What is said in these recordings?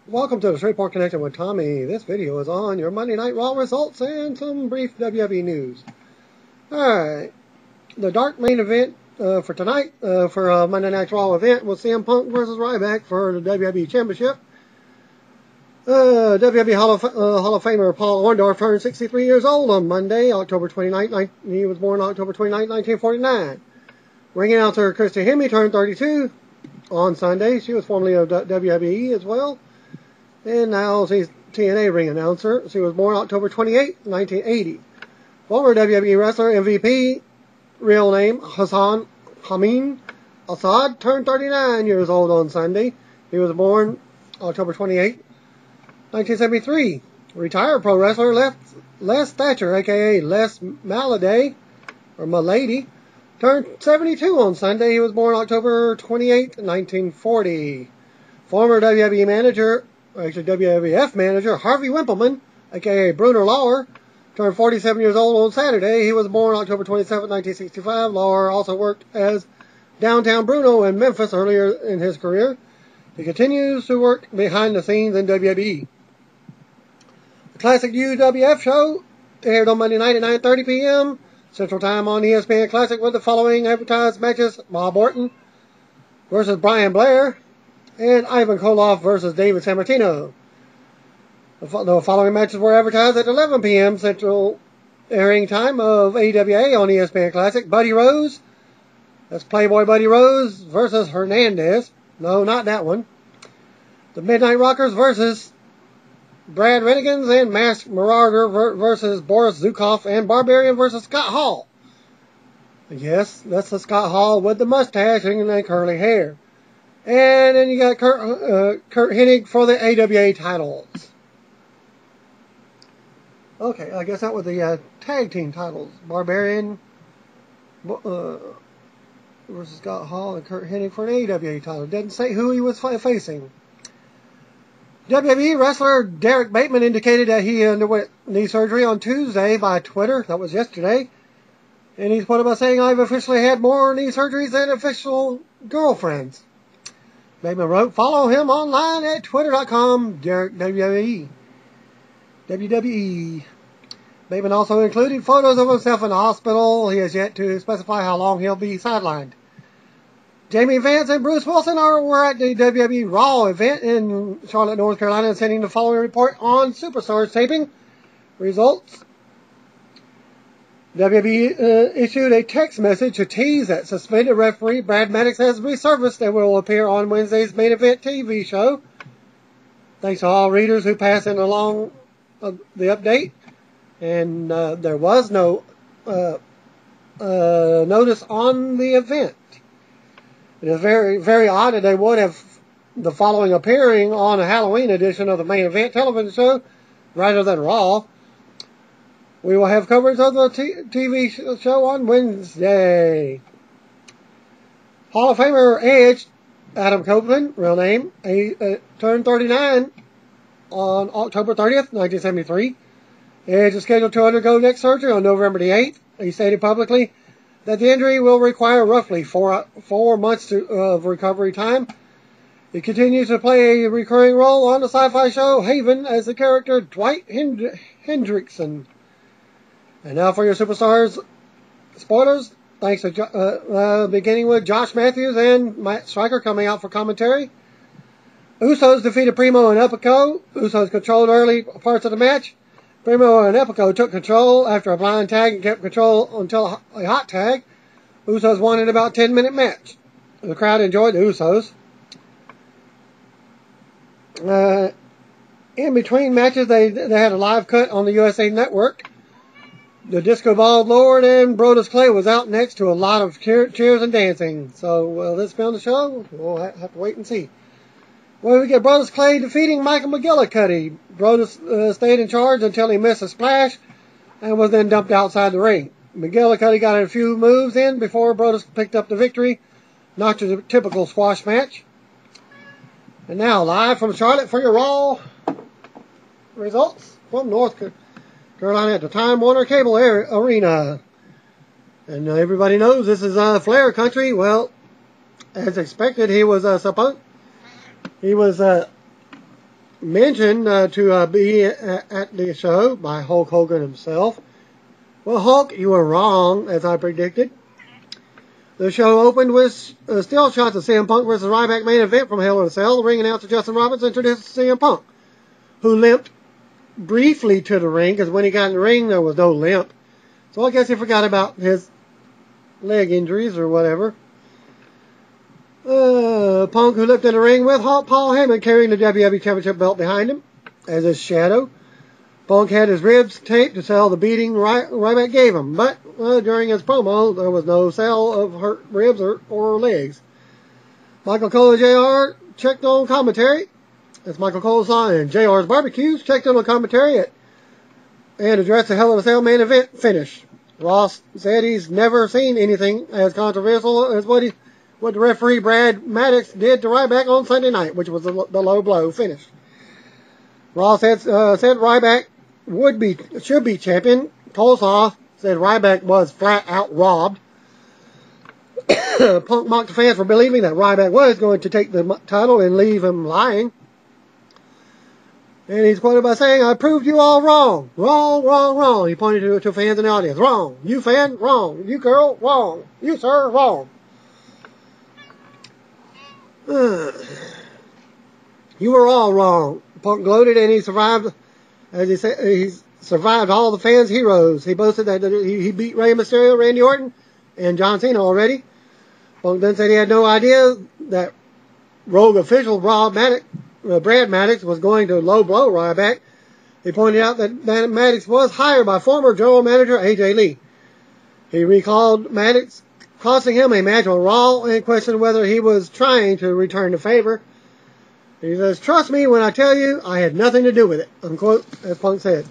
Welcome to the Straightforward Connection with Tommy. This video is on your Monday Night Raw results and some brief WWE news. Alright, the dark main event for tonight, for Monday Night Raw event, was CM Punk versus Ryback for the WWE Championship. WWE Hall of Famer Paul Orndorff turned 63 years old on Monday, October 29th. He was born October 29th, 1949. Ring announcer Christy Hemme turned 32 on Sunday. She was formerly of WWE as well. And now she's TNA ring announcer. She was born October 28, 1980. Former WWE wrestler MVP, real name Hassan Hameen Assad, turned 39 years old on Sunday. He was born October 28, 1973. Retired pro wrestler Les Thatcher, aka Les Maladay, or Malady, turned 72 on Sunday. He was born October 28, 1940. Former WWE manager, actually WWF manager, Harvey Wimpleman, aka Bruno Lauer, turned 47 years old on Saturday. He was born October 27, 1965. Lauer also worked as Downtown Bruno in Memphis earlier in his career. He continues to work behind the scenes in WWE. The Classic UWF show aired on Monday night at 9:30 p.m. Central Time on ESPN Classic with the following advertised matches: Bob Orton versus Brian Blair, and Ivan Koloff versus David Sammartino. The following matches were advertised at 11 p.m. Central airing time of AWA on ESPN Classic. Buddy Rose, that's Playboy Buddy Rose versus Hernandez. No, not that one. The Midnight Rockers versus Brad Renegans, and Masked Marauder versus Boris Zukov, and Barbarian versus Scott Hall. Yes, that's the Scott Hall with the mustache and the curly hair. And then you got Kurt Hennig for the AWA titles. Okay, I guess that was the tag team titles. Barbarian versus Scott Hall and Kurt Hennig for an AWA title. It doesn't say who he was facing. WWE wrestler Derek Bateman indicated that he underwent knee surgery on Tuesday by Twitter. That was yesterday. And he's put up by saying, "I've officially had more knee surgeries than official girlfriends." Bateman wrote, "Follow him online at twitter.com, Derek WWE. WWE. Bateman also included photos of himself in the hospital. He has yet to specify how long he'll be sidelined. Jamie Vance and Bruce Wilson were at the WWE Raw event in Charlotte, North Carolina, sending the following report on Superstars taping results. WWE issued a text message to tease that suspended referee Brad Maddox has resurfaced and will appear on Wednesday's main event TV show. Thanks to all readers who passed in along the update. And there was no notice on the event. It is very, very odd that they would have the following appearing on a Halloween edition of the main event television show rather than Raw. We will have coverage of the TV show on Wednesday. Hall of Famer Edge, Adam Copeland, real name, turned 39 on October 30th, 1973. Edge is scheduled to undergo neck surgery on November the 8th. He stated publicly that the injury will require roughly four months of recovery time. He continues to play a recurring role on the sci-fi show Haven as the character Dwight Hendrickson. And now for your Superstars spoilers. Thanks to beginning with Josh Matthews and Matt Striker coming out for commentary. Usos defeated Primo and Epico. Usos controlled early parts of the match. Primo and Epico took control after a blind tag and kept control until a hot tag. Usos won in about 10-minute match. The crowd enjoyed the Usos. In between matches, they had a live cut on the USA Network. The Disco Ball Lord and Brodus Clay was out next to a lot of cheers and dancing. So, will this be on the show? We'll have to wait and see. Well, we get Brodus Clay defeating Michael McGillicuddy. Brodus stayed in charge until he missed a splash and was then dumped outside the ring. McGillicuddy got a few moves in before Brodus picked up the victory. Not a typical squash match. And now, live from Charlotte for your Raw results from North Carolina at the Time Warner Cable Arena. And everybody knows this is Flair country. Well, as expected, he was mentioned to be at the show by Hulk Hogan himself. Well, Hulk, you were wrong, as I predicted. The show opened with still shots of CM Punk versus Ryback main event from Hell in a Cell. The ring announcer Justin Roberts introduced CM Punk, who limped briefly to the ring, because when he got in the ring, there was no limp. So I guess he forgot about his leg injuries or whatever. Punk, who limped in the ring with Paul Heyman carrying the WWE Championship belt behind him as his shadow. Punk had his ribs taped to sell the beating Ryback gave him, but during his promo, there was no sell of hurt ribs or legs. Michael Cole and JR checked on commentary. As Michael Cole saw in JR's barbecues, checked on commentary and addressed the Hell in a Cell main event finish. Ross said he's never seen anything as controversial as what the referee Brad Maddox did to Ryback on Sunday night, which was the low blow finish. Ross said Ryback should be champion. Tulsa said Ryback was flat out robbed. Punk mocked the fans for believing that Ryback was going to take the title and leave him lying. And he's quoted by saying, "I proved you all wrong. Wrong, wrong, wrong." He pointed to fans in the audience. Wrong. You fan, wrong. You girl, wrong. You sir, wrong. You were all wrong. Punk gloated, and he survived, as he said, he survived all the fans' heroes. He boasted that he beat Rey Mysterio, Randy Orton, and John Cena already. Punk then said he had no idea that rogue official Brad Maddox was going to low blow Ryback. He pointed out that Maddox was hired by former general manager AJ Lee. He recalled Maddox costing him a match on Raw and questioned whether he was trying to return the favor. He says, "Trust me when I tell you I had nothing to do with it," unquote, as Punk said.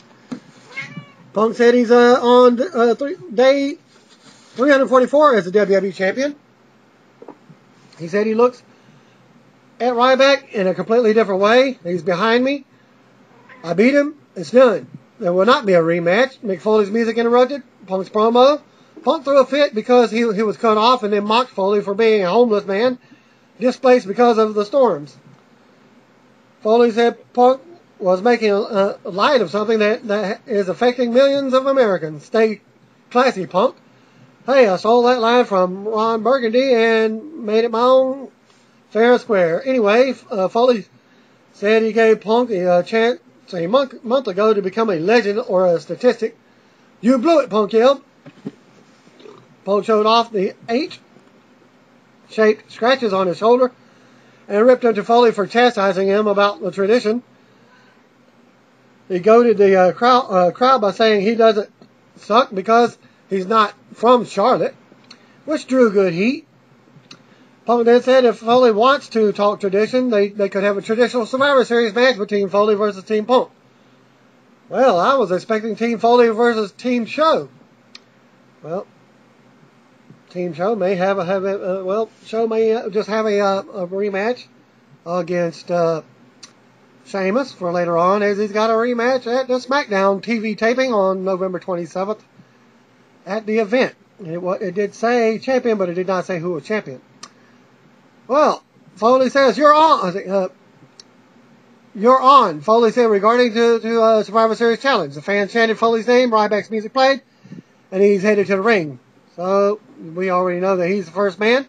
Punk said he's on day 344 as the WWE champion. He said he looks at Ryback in a completely different way. He's behind me. I beat him. It's done. There will not be a rematch. Mick Foley's music interrupted Punk's promo. Punk threw a fit because he was cut off, and then mocked Foley for being a homeless man, displaced because of the storms. Foley said Punk was making light of something that is affecting millions of Americans. Stay classy, Punk. Hey, I stole that line from Ron Burgundy and made it my own, fair and square. Anyway, Foley said he gave Punk a chance a month ago to become a legend or a statistic. "You blew it," Punk yelled. Punk showed off the H-shaped scratches on his shoulder and ripped into Foley for chastising him about the tradition. He goaded the crowd by saying he doesn't suck because he's not from Charlotte, which drew good heat. Punk then said if Foley wants to talk tradition, they could have a traditional Survivor Series match between Foley versus Team Punk. Well, I was expecting Team Foley versus Team Show. Well, Team Show may have Show may just have a rematch against Sheamus for later on, as he's got a rematch at the SmackDown TV taping on November 27th at the event. It did say champion, but it did not say who was champion. Well, Foley says, "You're on." You're on, Foley said regarding to Survivor Series Challenge. The fans chanted Foley's name, Ryback's music played, and he's headed to the ring. So we already know that he's the first man.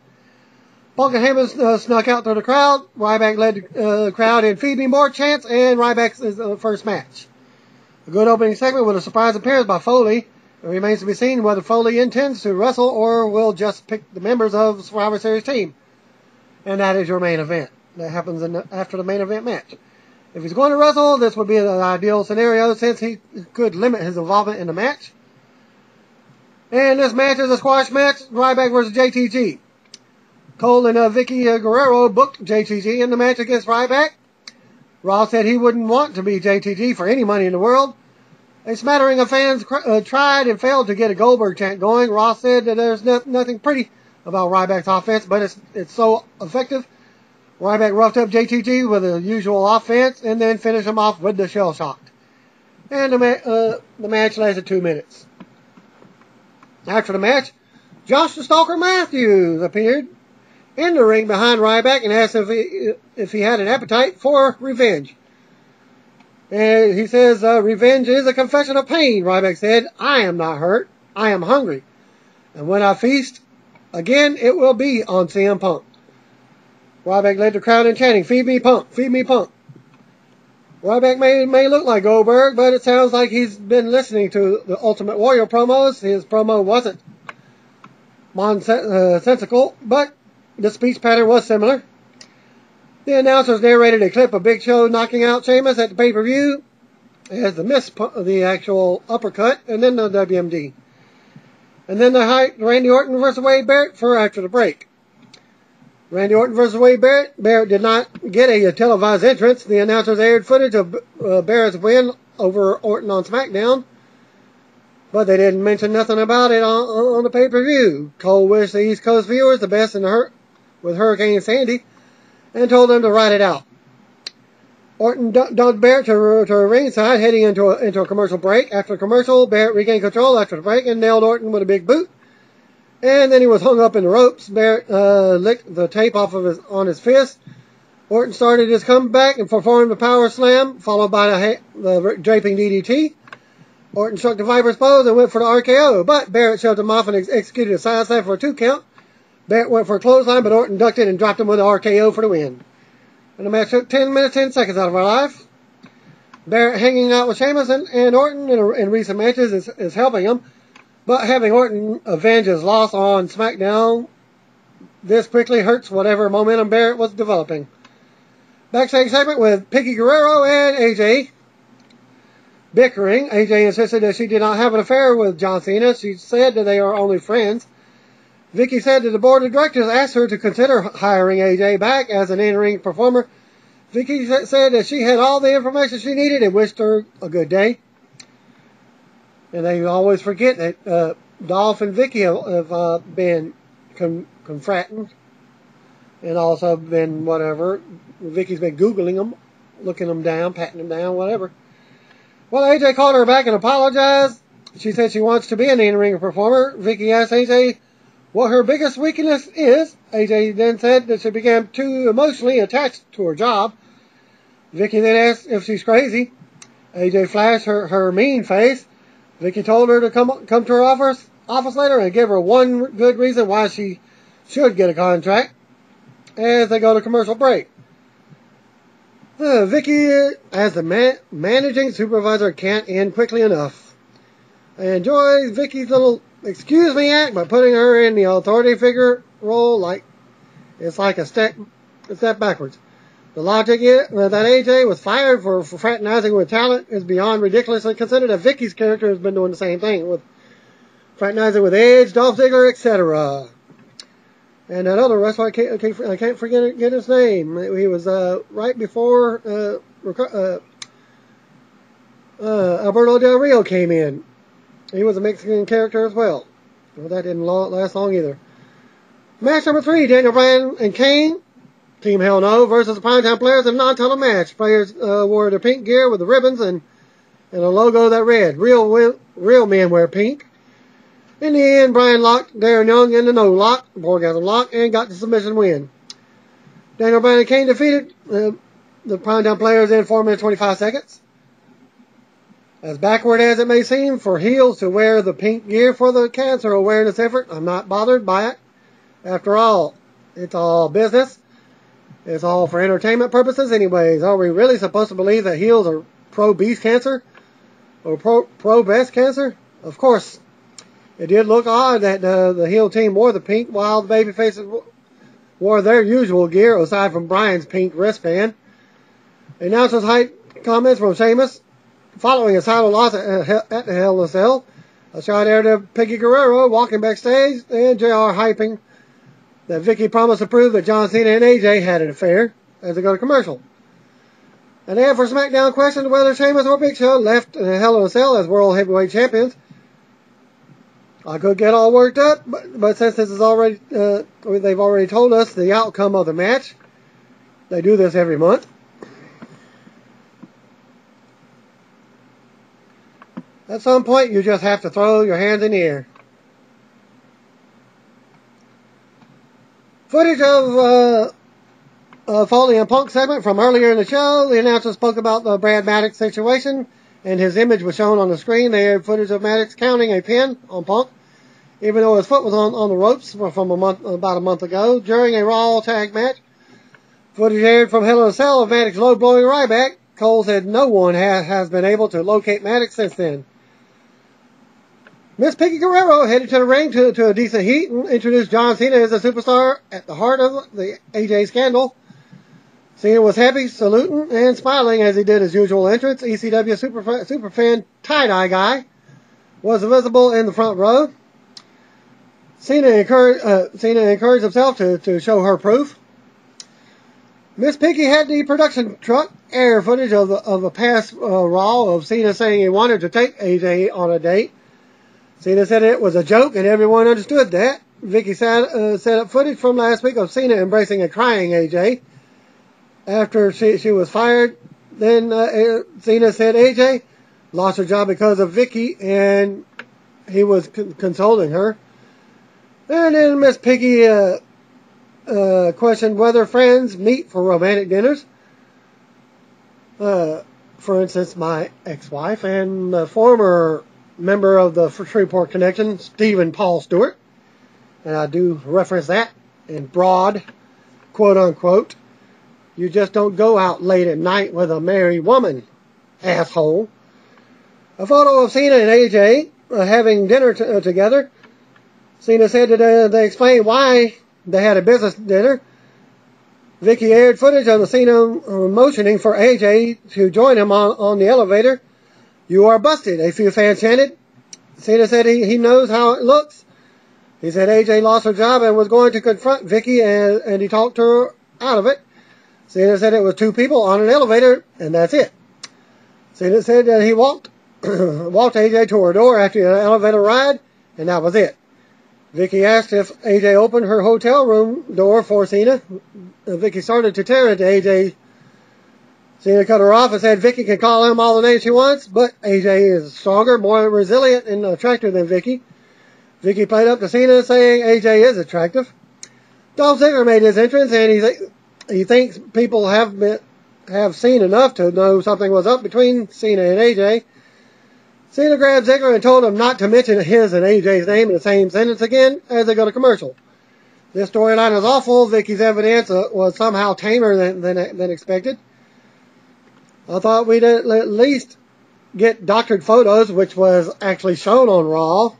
Punk and Heyman snuck out through the crowd. Ryback led the crowd in "Feed Me More" chants, and Ryback's first match. A good opening segment with a surprise appearance by Foley. It remains to be seen whether Foley intends to wrestle or will just pick the members of the Survivor Series team. And that is your main event. That happens after the main event match. If he's going to wrestle, this would be an ideal scenario since he could limit his involvement in the match. And this match is a squash match, Ryback versus JTG. Cole and Vicky Guerrero booked JTG in the match against Ryback. Ross said he wouldn't want to be JTG for any money in the world. A smattering of fans tried and failed to get a Goldberg chant going. Ross said that there's nothing pretty about Ryback's offense, but it's so effective. Ryback roughed up JTG with the usual offense and then finished him off with the shell shocked. And the match lasted 2 minutes. After the match, Josh the Stalker Matthews appeared in the ring behind Ryback and asked if he had an appetite for revenge. And he says, revenge is a confession of pain. Ryback said, I am not hurt. I am hungry. And when I feast, again, it will be on CM Punk. Ryback led the crowd in chanting, feed me Punk, feed me Punk. Ryback may look like Goldberg, but it sounds like he's been listening to the Ultimate Warrior promos. His promo wasn't nonsensical, but the speech pattern was similar. The announcers narrated a clip of Big Show knocking out Sheamus at the pay-per-view as the actual uppercut, and then the WMD. And then the hype Randy Orton versus Wade Barrett for after the break. Randy Orton versus Wade Barrett. Barrett did not get a televised entrance. The announcers aired footage of Barrett's win over Orton on SmackDown, but they didn't mention nothing about it on the pay-per-view. Cole wished the East Coast viewers the best with Hurricane Sandy, and told them to write it out. Orton dumped Barrett to ringside, heading into a commercial break. After the commercial, Barrett regained control after the break and nailed Orton with a big boot. And then he was hung up in the ropes. Barrett licked the tape off of on his fist. Orton started his comeback and performed the power slam, followed by the draping DDT. Orton struck the Viper's pose and went for the RKO, but Barrett shoved him off and executed a side slam for a 2 count. Barrett went for a clothesline, but Orton ducked it and dropped him with an RKO for the win. And the match took 10 minutes, 10 seconds out of our life. Barrett hanging out with Sheamus and Orton in recent matches is helping him, but having Orton avenge his loss on SmackDown this quickly hurts whatever momentum Barrett was developing. Backstage segment with Piggy Guerrero and AJ bickering. AJ insisted that she did not have an affair with John Cena. She said that they are only friends. Vicky said that the board of directors asked her to consider hiring AJ back as an in-ring performer. Vicky said that she had all the information she needed and wished her a good day. And they always forget that Dolph and Vicky have been confrating and also been whatever. Vicky's been Googling them, looking them down, patting them down, whatever. Well, AJ called her back and apologized. She said she wants to be an in-ring performer. Vicky asked AJ what her biggest weakness is. AJ then said that she became too emotionally attached to her job. Vicky then asked if she's crazy. AJ flashed her mean face. Vicky told her to come to her office later and give her one good reason why she should get a contract as they go to commercial break. Vicky, as the managing supervisor, can't end quickly enough. I enjoy Vicky's little excuse me act by putting her in the authority figure role like it's like a step backwards. The logic is that AJ was fired for fraternizing with talent is beyond ridiculously considered that Vicky's character has been doing the same thing with fraternizing with Edge, Dolph Ziggler, etc. And that other wrestler, I can't forget his name. He was right before Alberto Del Rio came in. He was a Mexican character as well. Well, that didn't last long either. Match number 3, Daniel Bryan and Kane. Team Hell No versus the Primetime Players in a non-title match. Players wore their pink gear with the ribbons and a logo that read, real men wear pink. In the end, Bryan locked Darren Young in the no-lock, orgasm lock, and got the submission win. Daniel Bryan and Kane defeated the Primetime Players in 4 minutes 25 seconds. As backward as it may seem for heels to wear the pink gear for the cancer awareness effort, I'm not bothered by it. After all, it's all business. It's all for entertainment purposes anyways. Are we really supposed to believe that heels are pro-beast cancer? Or pro-breast cancer? Of course. It did look odd that the heel team wore the pink while the babyfaces wore their usual gear aside from Bryan's pink wristband. Announcers hype comments from Sheamus following a title loss at the Hell in a Cell. A shot there to Piggy Guerrero walking backstage and JR hyping that Vicky promised to prove that John Cena and AJ had an affair as they go to commercial. And then for SmackDown questioned whether Sheamus or Big Show left Hell in a Cell as World Heavyweight Champions. I could get all worked up, but since this is already, they've already told us the outcome of the match. They do this every month. At some point, you just have to throw your hands in the air. Footage of Foley and Punk segment from earlier in the show. The announcer spoke about the Brad Maddox situation, and his image was shown on the screen. They had footage of Maddox counting a pin on Punk, even though his foot was on the ropes from about a month ago during a Raw tag match. Footage aired from Hell in a Cell of Maddox low-blowing Ryback. Cole said no one has been able to locate Maddox since then. Miss Piggy Guerrero headed to the ring to a decent heat and introduced John Cena as a superstar at the heart of the AJ scandal. Cena was happy, saluting, and smiling as he did his usual entrance. ECW superfan tie-dye guy was visible in the front row. Cena encouraged himself to show her proof. Miss Piggy had the production truck air footage of a past Raw of Cena saying he wanted to take AJ on a date. Cena said it was a joke, and everyone understood that. Vicky set up footage from last week of Cena embracing a crying AJ after she was fired. Then Cena said AJ lost her job because of Vicky, and he was consoling her. And then Miss Piggy questioned whether friends meet for romantic dinners. For instance, my ex-wife and the former member of the Shreveport Connection, Stephen Paul Stewart, and I do reference that in broad, quote-unquote, you just don't go out late at night with a married woman, asshole. A photo of Cena and AJ having dinner together. Cena said that they explained why they had a business dinner. Vicky aired footage of the Cena motioning for AJ to join him on the elevator. You are busted, a few fans chanted. Cena said he knows how it looks. He said AJ lost her job and was going to confront Vicky, and he talked her out of it. Cena said it was two people on an elevator, and that's it. Cena said that he walked AJ to her door after the elevator ride, and that was it. Vicky asked if AJ opened her hotel room door for Cena. Vicky started to tear into AJ. Cena cut her off and said Vicky can call him all the names she wants, but AJ is stronger, more resilient, and attractive than Vicky. Vicky played up to Cena saying AJ is attractive. Dolph Ziggler made his entrance, and he thinks people have seen enough to know something was up between Cena and AJ. Cena grabbed Ziggler and told him not to mention his and AJ's name in the same sentence again as they go to commercial. This storyline is awful. Vicky's evidence was somehow tamer than expected. I thought we'd at least get doctored photos, which was actually shown on Raw.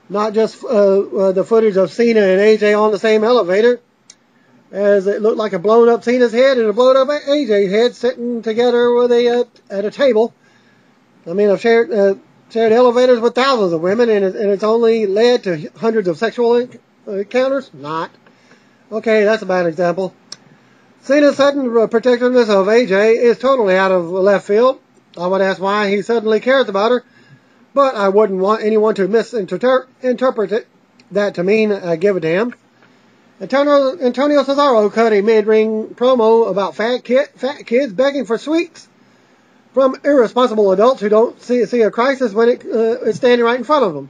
Not just the footage of Cena and AJ on the same elevator, as it looked like a blown up Cena's head and a blown up AJ's head sitting together with at a table. I mean, I've shared elevators with thousands of women, and it's only led to hundreds of sexual encounters? Not. Okay, that's a bad example. Cena's sudden protectiveness of AJ is totally out of left field. I would ask why he suddenly cares about her, but I wouldn't want anyone to misinterpret that to mean I give a damn. Antonio Cesaro cut a mid-ring promo about fat kids begging for sweets from irresponsible adults who don't see a crisis when it's standing right in front of them.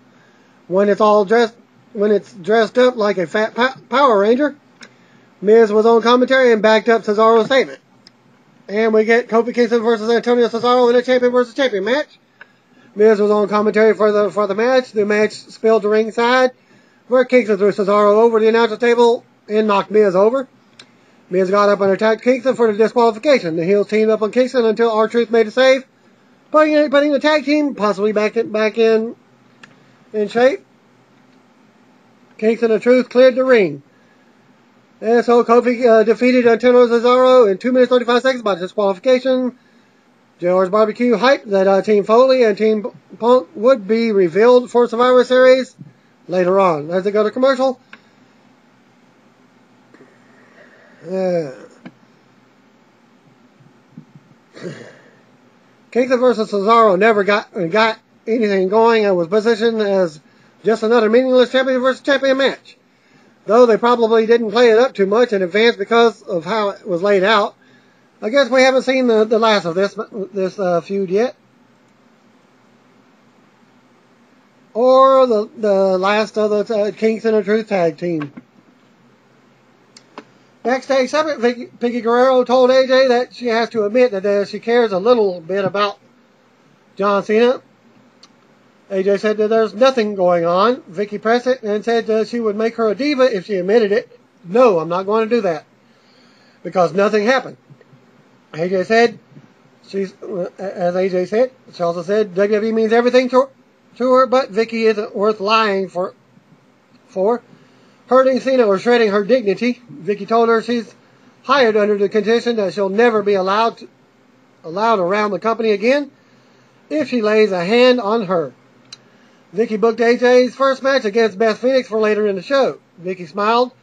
When it's dressed up like a fat Power Ranger. Miz was on commentary and backed up Cesaro's statement. And we get Kofi Kingston versus Antonio Cesaro in a champion versus champion match. Miz was on commentary for the match. The match spilled to ringside, where Kingston threw Cesaro over the announcer table and knocked Miz over. Miz got up and attacked Kingston for the disqualification. The heels teamed up on Kingston until R-Truth made a save, putting the tag team possibly back in shape. Kingston and Truth cleared the ring. And so Kofi defeated Antonio Cesaro in 2 minutes 35 seconds by disqualification. JR's Barbecue hyped that Team Foley and Team Punk would be revealed for Survivor Series later on. As they go to commercial. Kingston versus Cesaro never got anything going and was positioned as just another meaningless champion versus champion match. Though they probably didn't play it up too much in advance because of how it was laid out. I guess we haven't seen the last of this feud yet. Or the last of the Kingston and Truth tag team. Backstage segment, Vicky Guerrero told AJ that she has to admit that she cares a little bit about John Cena. AJ said that there's nothing going on. Vicky pressed it and said she would make her a diva if she admitted it. No, I'm not going to do that because nothing happened. AJ said, as AJ said, she also said WWE means everything to her, but Vicky isn't worth lying for hurting Cena or shredding her dignity. Vicky told her she's hired under the condition that she'll never be allowed around the company again if she lays a hand on her. Vicky booked AJ's first match against Beth Phoenix for later in the show. Vicky smiled,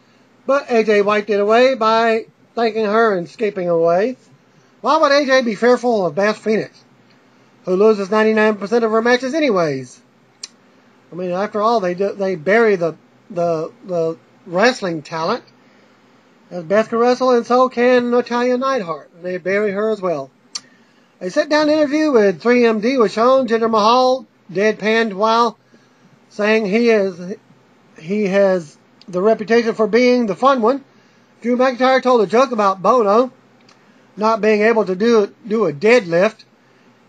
but AJ wiped it away by thanking her and escaping away. Why would AJ be fearful of Beth Phoenix, who loses 99% of her matches anyways? I mean, after all, they bury the wrestling talent, as Beth can wrestle, and so can Natalya Neidhart. And they bury her as well. A sit-down interview with 3MD was shown. Jinder Mahal deadpanned while saying he has the reputation for being the fun one. Drew McIntyre told a joke about Bono not being able to do a deadlift.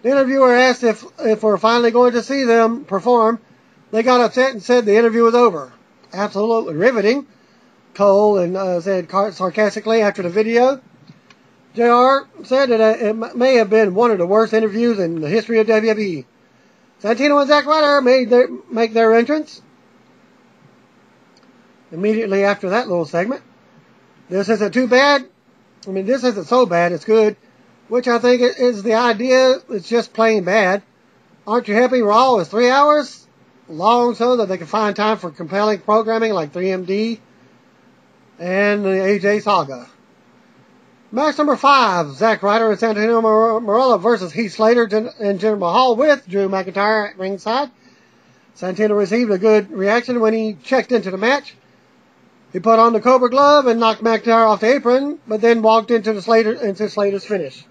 The interviewer asked if we're finally going to see them perform. They got upset and said the interview was over. Absolutely riveting, Cole said sarcastically after the video. JR said that it may have been one of the worst interviews in the history of WWE. Santino and Zack Ryder make their entrance immediately after that little segment. This isn't too bad. I mean, this isn't so bad, it's good, which I think is the idea. It's just plain bad. Aren't you happy Raw is 3 hours long so that they can find time for compelling programming like 3MD and the AJ Saga? Match number 5, Zack Ryder and Santino Marella versus Heath Slater and Jinder Mahal with Drew McIntyre at ringside. Santino received a good reaction when he checked into the match. He put on the Cobra glove and knocked McIntyre off the apron, but then walked into Slater's finish.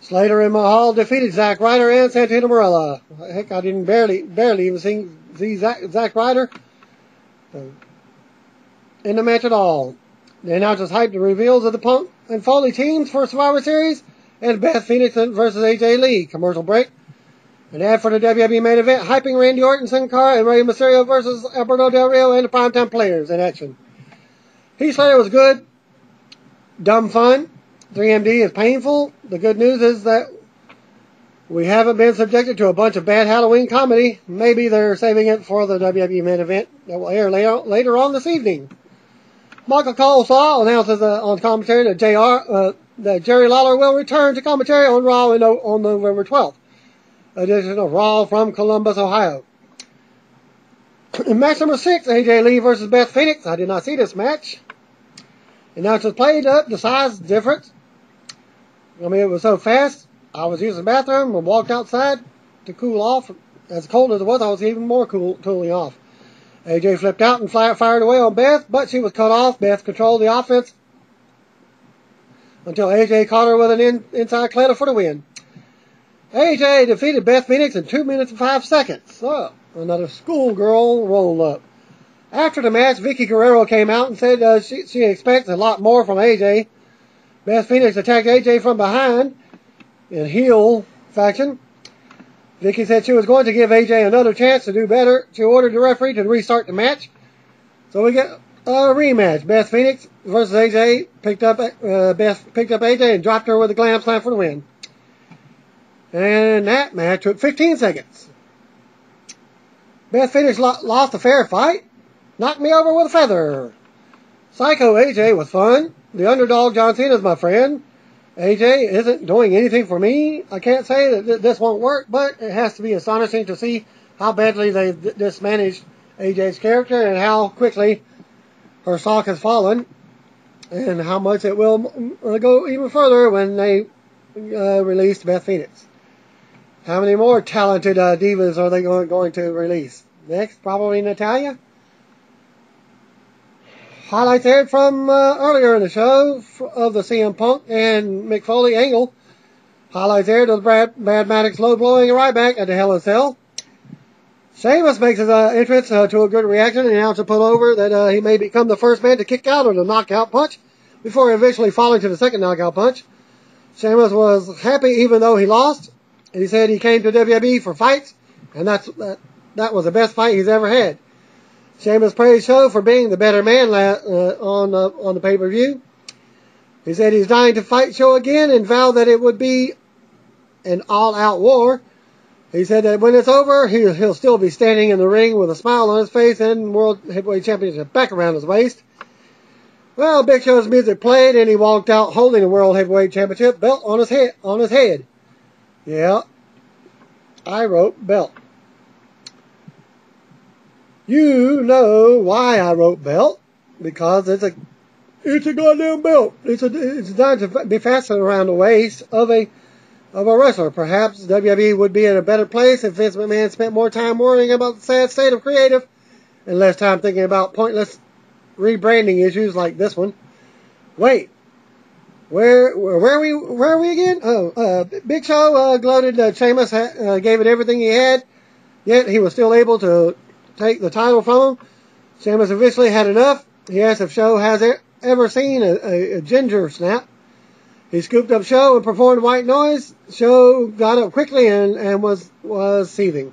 Slater and Mahal defeated Zack Ryder and Santino Marella. Heck, I didn't barely even see Zack Ryder in the match at all. The announcers hyped the reveals of the Punk and Foley teams for Survivor Series and Beth Phoenix versus AJ Lee. Commercial break. An ad for the WWE main event, hyping Randy Orton, Sin Cara, and Rey Mysterio versus Alberto Del Rio and the Primetime Players in action. Heath Slater was good. Dumb fun. 3MD is painful. The good news is that we haven't been subjected to a bunch of bad Halloween comedy. Maybe they're saving it for the WWE main event that will air later on this evening. Michael Cole announces on commentary that Jerry Lawler will return to commentary on Raw on November 12th. Edition of Raw from Columbus, Ohio. In match number 6, AJ Lee versus Beth Phoenix. I did not see this match. Announcers played up the size difference. I mean, it was so fast. I was using the bathroom and walked outside to cool off. As cold as it was, I was even more cooling off. AJ flipped out and fired away on Beth, but she was cut off. Beth controlled the offense until AJ caught her with an inside cladder for the win. AJ defeated Beth Phoenix in 2 minutes and 5 seconds. So, another schoolgirl roll-up. After the match, Vicky Guerrero came out and said she expects a lot more from AJ. Beth Phoenix attacked AJ from behind in heel faction. Vicky said she was going to give AJ another chance to do better. She ordered the referee to restart the match. So we get a rematch. Beth Phoenix versus AJ Beth picked up AJ and dropped her with a glam slam for the win. And that match took 15 seconds. Beth Phoenix lost a fair fight. Knocked me over with a feather. Psycho AJ was fun. The underdog John Cena is my friend. AJ isn't doing anything for me. I can't say that this won't work, but it has to be astonishing to see how badly they mismanaged AJ's character and how quickly her stock has fallen, and how much it will go even further when they release Beth Phoenix. How many more talented divas are they going to release? Next, probably Natalya. Highlights aired from earlier in the show of the CM Punk and Mick Foley angle. Highlights aired of Brad Maddox low-blowing a Ryback at the Hell in a Cell. Sheamus makes his entrance to a good reaction and announced a pullover that he may become the first man to kick out of the knockout punch before eventually falling to the second knockout punch. Sheamus was happy even though he lost. He said he came to WWE for fights, and that was the best fight he's ever had. Sheamus praised Show for being the better man on the pay-per-view. He said he's dying to fight Show again and vowed that it would be an all-out war. He said that when it's over, he'll still be standing in the ring with a smile on his face and World Heavyweight Championship back around his waist. Well, Big Show's music played and he walked out holding the World Heavyweight Championship belt on his head. Yeah, I wrote belt. You know why I wrote belt? Because it's a goddamn belt. It's designed to be fastened around the waist of a wrestler. Perhaps WWE would be in a better place if Vince McMahon spent more time worrying about the sad state of creative and less time thinking about pointless rebranding issues like this one. Wait, where are we again? Oh, Big Show gloated that Sheamus gave it everything he had, yet he was still able to take the title from him. Sheamus eventually had enough. He asked if Show has ever seen a ginger snap. He scooped up Show and performed white noise. Show got up quickly and was seething.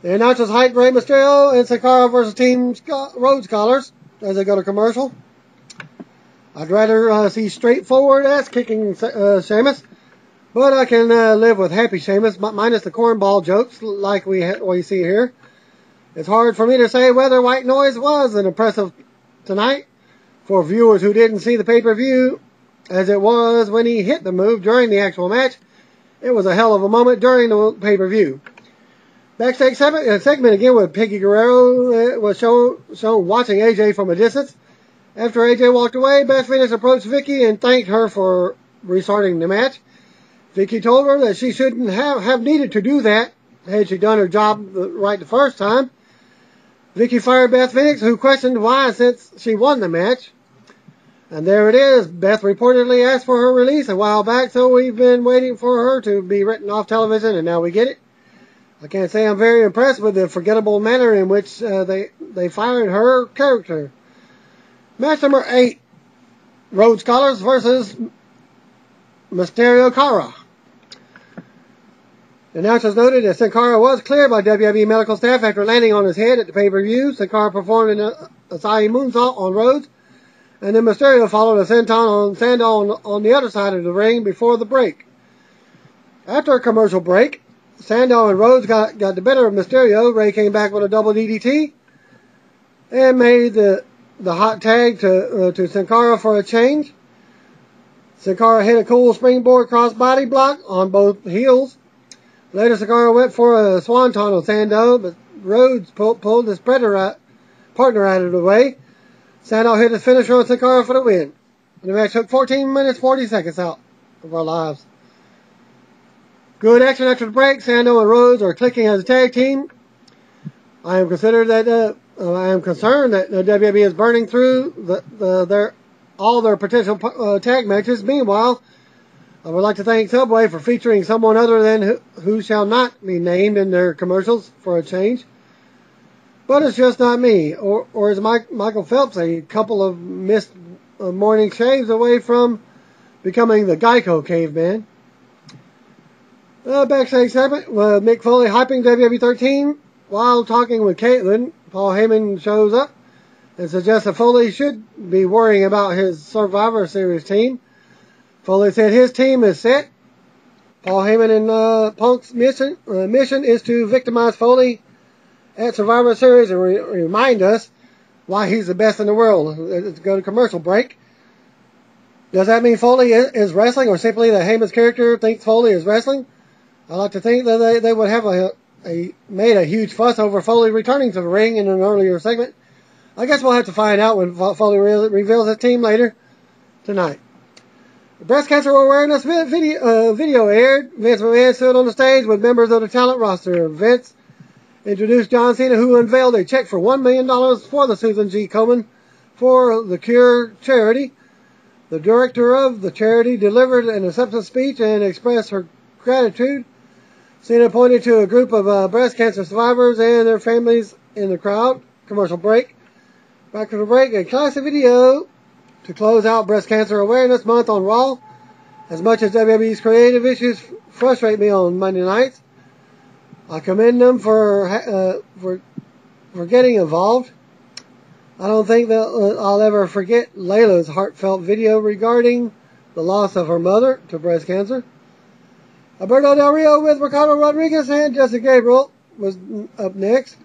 The announcers hyped Rey Mysterio and Sin Cara versus Team Rhodes Scholars as they go to commercial. I'd rather see straightforward ass-kicking Sheamus, but I can live with happy Sheamus, minus the cornball jokes like we see here. It's hard for me to say whether White Noise was an impressive tonight for viewers who didn't see the pay-per-view, as it was when he hit the move during the actual match. It was a hell of a moment during the pay-per-view. Backstage segment again with Piggy Guerrero was shown watching AJ from a distance. After AJ walked away, Beth Phoenix approached Vicky and thanked her for restarting the match. Vicky told her that she shouldn't have needed to do that had she done her job right the first time. Vicky fired Beth Phoenix, who questioned why since she won the match. And there it is. Beth reportedly asked for her release a while back, so we've been waiting for her to be written off television, and now we get it. I can't say I'm very impressed with the forgettable manner in which they fired her character. Match number 8, Rhodes Scholars versus Mysterio Cara. The announcers noted that Sin Cara was cleared by WWE medical staff after landing on his head at the pay-per-view. Sin Cara performed an Asai moonsault on Rhodes, and then Mysterio followed a senton on the other side of the ring before the break. After a commercial break, Sandow and Rhodes got the better of Mysterio. Ray came back with a double DDT and made the hot tag to Sin Cara for a change. Sin Cara hit a cool springboard crossbody block on both heels. Later, Sin Cara went for a swanton on Sandow, but Rhodes pulled his partner out of the way. Sandow hit his finisher on Sin Cara for the win. And the match took 14 minutes, 40 seconds out of our lives. Good action after the break. Sandow and Rhodes are clicking as a tag team. I am concerned that WWE is burning through all their potential tag matches. Meanwhile, I would like to thank Subway for featuring someone other than who shall not be named in their commercials for a change. But it's just not me. Or is Michael Phelps a couple of missed morning shaves away from becoming the Geico caveman? Backstage segment with Mick Foley hyping WWE 13 while talking with Caitlyn. Paul Heyman shows up and suggests that Foley should be worrying about his Survivor Series team. Foley said his team is set. Paul Heyman and Punk's mission is to victimize Foley at Survivor Series and remind us why he's the best in the world. Let's go to commercial break. Does that mean Foley is wrestling, or simply that Heyman's character thinks Foley is wrestling? I like to think that they would have made a huge fuss over Foley returning to the ring in an earlier segment. I guess we'll have to find out when Foley reveals his team later tonight. The breast cancer awareness video aired. Vince McMahon stood on the stage with members of the talent roster. Vince introduced John Cena, who unveiled a check for $1 million for the Susan G. Komen for the Cure charity. The director of the charity delivered an acceptance speech and expressed her gratitude. Cena pointed to a group of breast cancer survivors and their families in the crowd. Commercial break. Back to the break. A classic video to close out Breast Cancer Awareness Month on Raw. As much as WWE's creative issues frustrate me on Monday nights, I commend them for getting involved. I don't think that I'll ever forget Layla's heartfelt video regarding the loss of her mother to breast cancer. Alberto Del Rio with Ricardo Rodriguez and Jessica Gabriel was up next.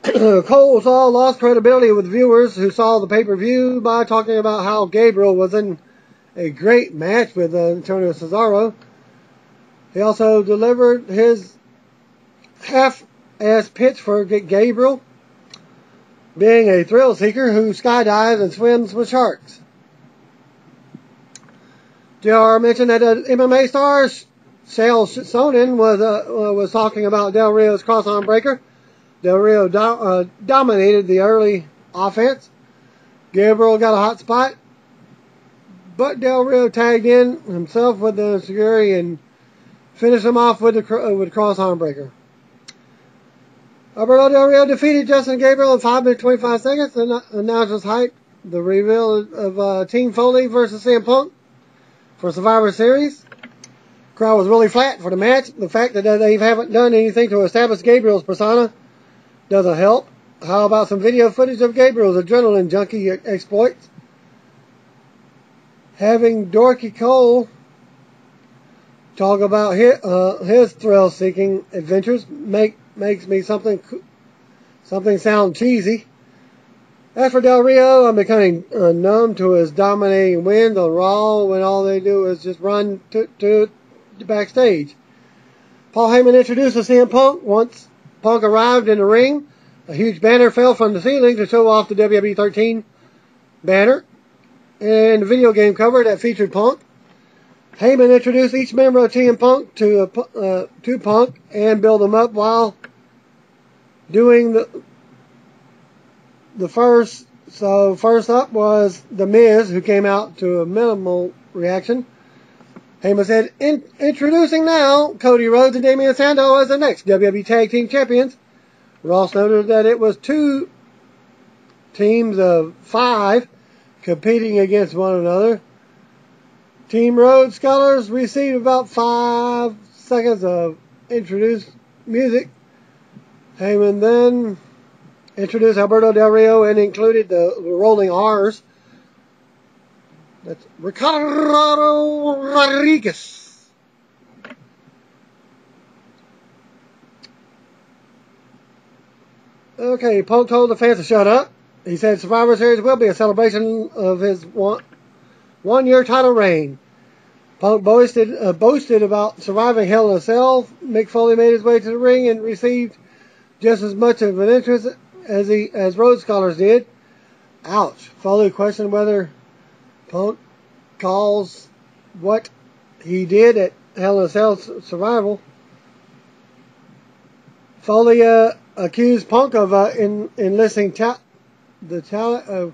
Cole saw lost credibility with viewers who saw the pay-per-view by talking about how Gabriel was in a great match with Antonio Cesaro. He also delivered his half-ass pitch for Gabriel being a thrill seeker who skydives and swims with sharks. JR mentioned that MMA star Chael Sonnen was talking about Del Rio's cross-arm breaker. Del Rio dominated the early offense. Gabriel got a hot spot, but Del Rio tagged in himself with the Seguri and finished him off with the cross-arm breaker. Alberto Del Rio defeated Justin Gabriel in 5 minutes 25 seconds and announced his hype. The reveal of Team Foley versus CM Punk for Survivor Series. Crowd was really flat for the match. The fact that they haven't done anything to establish Gabriel's persona doesn't help. How about some video footage of Gabriel's adrenaline junkie exploits? Having Dorky Cole talk about his thrill-seeking adventures makes me something sound cheesy. As for Del Rio, I'm becoming numb to his dominating wins on Raw when all they do is just run to backstage. Paul Heyman introduced CM Punk. Once Punk arrived in the ring, a huge banner fell from the ceiling to show off the WWE 13 banner and the video game cover that featured Punk. Heyman introduced each member of Team Punk to Punk and build them up while doing the first. So first up was The Miz, who came out to a minimal reaction. Heyman said, introducing now Cody Rhodes and Damian Sandow as the next WWE Tag Team Champions. Ross noted that it was 2 teams of 5 competing against one another. Team Rhodes scholars received about 5 seconds of introduced music. Heyman then introduced Alberto Del Rio and included the rolling R's. That's Ricardo Rodriguez. Okay, Punk told the fans to shut up. He said Survivor Series will be a celebration of his one-year title reign. Punk boasted about surviving Hell in a Cell. Mick Foley made his way to the ring and received just as much of an interest as Rhodes scholars did. Ouch. Foley questioned whether Punk calls what he did at Hell in a Cell survival. Foley accused Punk of enlisting the talent of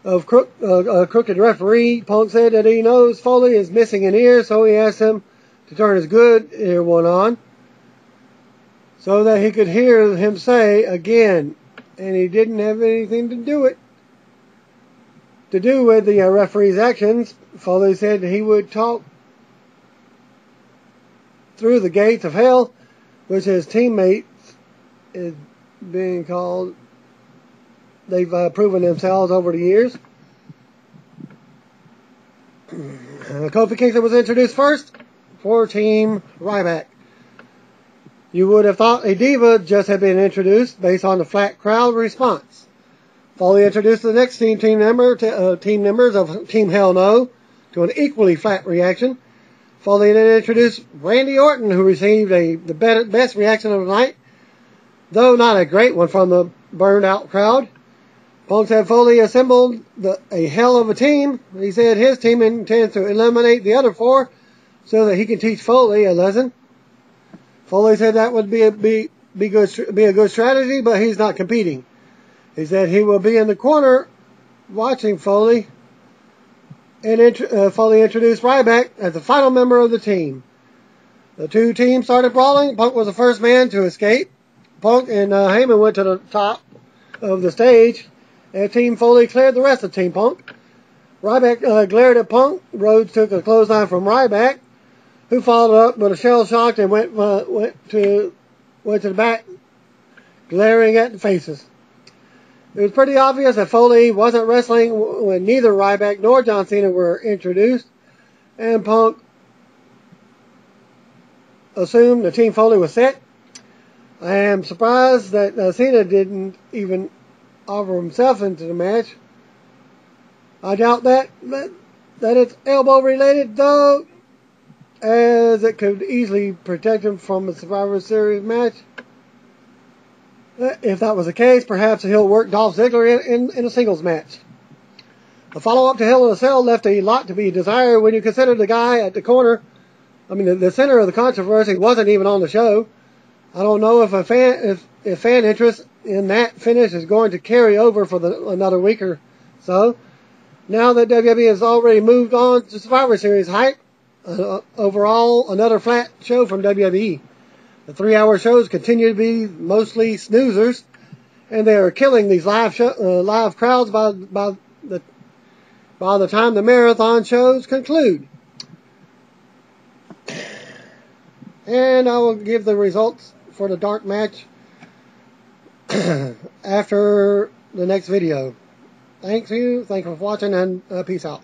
a crooked referee. Punk said that he knows Foley is missing an ear, so he asked him to turn his good ear one on so that he could hear him say again, and he didn't have anything to do with the referee's actions. Foley said he would talk through the gates of hell, which his teammates is being called. They've proven themselves over the years. Kofi Kingston was introduced first for Team Ryback. You would have thought a diva just had been introduced based on the flat crowd response. Foley introduced the next team members of Team Hell No to an equally flat reaction. Foley then introduced Randy Orton, who received the best reaction of the night, though not a great one from the burned out crowd. Punk said Foley assembled a hell of a team. He said his team intends to eliminate the other 4 so that he can teach Foley a lesson. Foley said that would be a good strategy, but he's not competing. He said he will be in the corner watching Foley. And Foley introduced Ryback as the final member of the team. The 2 teams started brawling. Punk was the first man to escape. Punk and Heyman went to the top of the stage and Team Foley cleared the rest of Team Punk. Ryback glared at Punk. Rhodes took a clothesline from Ryback, who followed up with a shell shock and went to the back, glaring at the faces. It was pretty obvious that Foley wasn't wrestling when neither Ryback nor John Cena were introduced, and Punk assumed that Team Foley was set. I am surprised that Cena didn't even offer himself into the match. I doubt that it's elbow related, though, as it could easily protect him from a Survivor Series match. If that was the case, perhaps he'll work Dolph Ziggler in a singles match. The follow-up to Hell in a Cell left a lot to be desired when you consider the guy at the corner. I mean, the center of the controversy wasn't even on the show. I don't know if fan interest in that finish is going to carry over for another week or so. Now that WWE has already moved on to Survivor Series hype, overall, another flat show from WWE. The 3-hour shows continue to be mostly snoozers, and they are killing these live crowds by the time the marathon shows conclude. And I will give the results for the dark match after the next video. Thank you for watching, and peace out.